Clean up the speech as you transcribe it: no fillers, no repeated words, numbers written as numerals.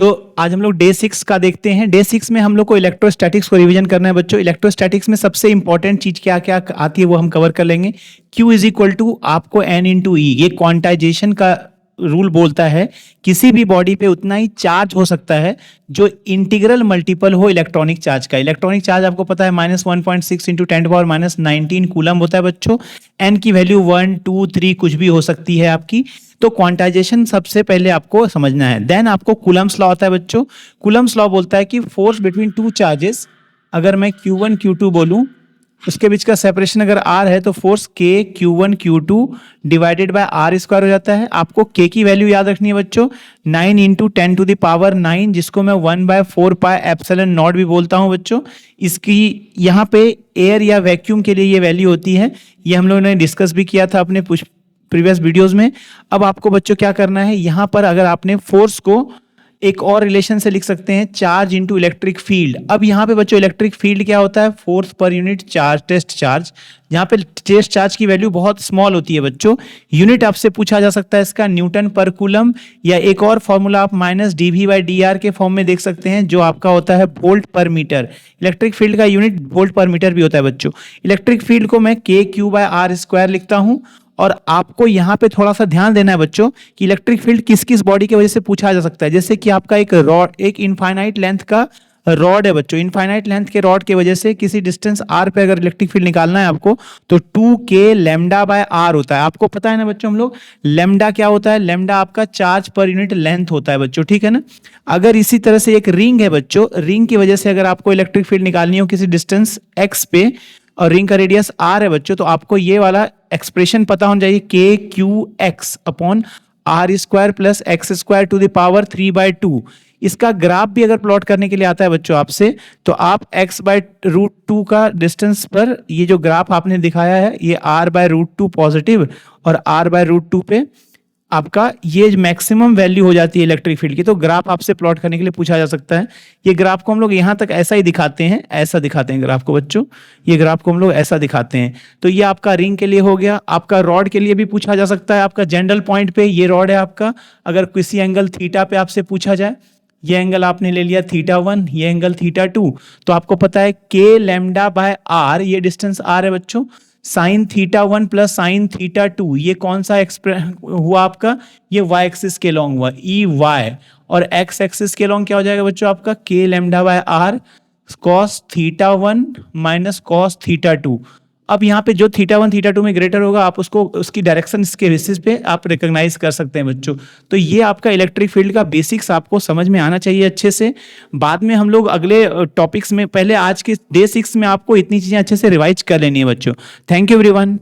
आज हम लोग डे 6 का देखते हैं। डे 6 में हम लोग को इलेक्ट्रोस्टैटिक्स को रिवीजन करना है बच्चों। इलेक्ट्रोस्टैटिक्स में सबसे इंपॉर्टेंट चीज क्या क्या आती है वो हम कवर कर लेंगे। Q इज इक्वल टू आपको N इंटू ई, ये क्वांटाइजेशन का रूल बोलता है किसी भी बॉडी पे उतना ही चार्ज हो सकता है जो इंटीग्रल मल्टीपल हो इलेक्ट्रॉनिक चार्ज का। इलेक्ट्रॉनिक चार्ज आपको पता है -1.6 इंटू 10⁻⁻19 कूलम होता है बच्चों। एन की वैल्यू 1 2 3 कुछ भी हो सकती है आपकी। तो क्वांटाइजेशन सबसे पहले आपको समझना है। देन आपको कूलम्स लॉ होता है बच्चों। कूलम्स लॉ बोलता है कि फोर्स बिटवीन टू चार्जेस, अगर मैं Q1 Q2 बोलूं, उसके बीच का सेपरेशन अगर R है तो force K Q1 Q2 divided by R square हो जाता है। आपको K की वैल्यू याद रखनी है बच्चों, 9 इंटू 10⁻⁹, जिसको मैं 1/4πε0 भी बोलता हूं बच्चों। इसकी यहाँ पे एयर या वैक्यूम के लिए ये वैल्यू होती है। ये हम लोगों ने डिस्कस भी किया था अपने प्रीवियस वीडियोस में। अब आपको बच्चों क्या करना है, यहाँ पर अगर आपने फोर्स को एक और रिलेशन से लिख सकते हैं, चार्ज इंटू इलेक्ट्रिक फील्ड। अब यहाँ पे बच्चों इलेक्ट्रिक फील्ड क्या होता है, force per unit charge, test charge. यहाँ पे टेस्ट चार्ज की वैल्यू बहुत स्मॉल होती है बच्चों। यूनिट आपसे पूछा जा सकता है इसका न्यूटन पर कूलम, या एक और फॉर्मूला आप -dV/dr के फॉर्म में देख सकते हैं जो आपका होता है वोल्ट पर मीटर। इलेक्ट्रिक फील्ड का यूनिट वोल्ट पर मीटर भी होता है बच्चों। इलेक्ट्रिक फील्ड को मैं KQ/R² लिखता हूँ। और आपको यहाँ पे थोड़ा सा ध्यान देना है बच्चों कि इलेक्ट्रिक फील्ड किस किस बॉडी की वजह से पूछा जा सकता है। जैसे कि आपका एक रॉड, एक इनफाइनाइट लेंथ का रॉड है बच्चों। इनफाइनाइट लेंथ के रॉड की वजह से किसी डिस्टेंस r पे अगर इलेक्ट्रिक फील्ड निकालना है आपको, तो 2K λ/r होता है। आपको पता है ना बच्चों, हम लोग लैम्डा क्या होता है, लैम्डा आपका चार्ज पर यूनिट लेंथ होता है बच्चों, ठीक है ना। अगर इसी तरह से एक रिंग है बच्चों, रिंग की वजह से अगर आपको इलेक्ट्रिक फील्ड निकालनी हो किसी डिस्टेंस x पे और रिंग का रेडियस r है बच्चों, तो आपको ये वाला एक्सप्रेशन पता होना चाहिए, KQX/R² प्लस x²⁴/2। इसका ग्राफ भी अगर प्लॉट करने के लिए आता है बच्चों आपसे, तो आप x/√2 का डिस्टेंस पर ये जो ग्राफ आपने दिखाया है, ये r/√2 पॉजिटिव और r/√2 पे आपका ये मैक्सिमम वैल्यू हो जाती है इलेक्ट्रिक फील्ड की। तो ग्राफ आपसे प्लॉट करने के लिए पूछा जा सकता है। ये ग्राफ को हम लोग यहाँ तक ऐसा ही दिखाते हैं, ऐसा दिखाते हैं ग्राफ को बच्चों। ये ग्राफ को हम लोग ऐसा दिखाते हैं। तो ये आपका रिंग के लिए हो गया। आपका रॉड के लिए भी पूछा जा सकता है। आपका जनरल पॉइंट पे ये रॉड है आपका, अगर किसी एंगल थीटा पे आपसे पूछा जाए, ये एंगल आपने ले लिया θ1, ये एंगल θ2, तो आपको पता है K λ/r, ये डिस्टेंस r है बच्चों। sin θ1 प्लस sin θ2, ये कौन सा हुआ आपका, ये y एक्सिस के लॉन्ग हुआ EY, और x एक्सिस के लॉन्ग क्या हो जाएगा बच्चों आपका K λ/r cos θ1 minus cos θ2। अब यहाँ पे जो θ1 θ2 में ग्रेटर होगा, आप उसको उसकी डायरेक्शन इसके बेसिस पे आप रिकॉग्नाइज कर सकते हैं बच्चों। तो ये आपका इलेक्ट्रिक फील्ड का बेसिक्स आपको समझ में आना चाहिए अच्छे से। बाद में हम लोग अगले टॉपिक्स में, पहले आज के डे 6 में आपको इतनी चीजें अच्छे से रिवाइज कर लेनी है बच्चों। Thank you everyone.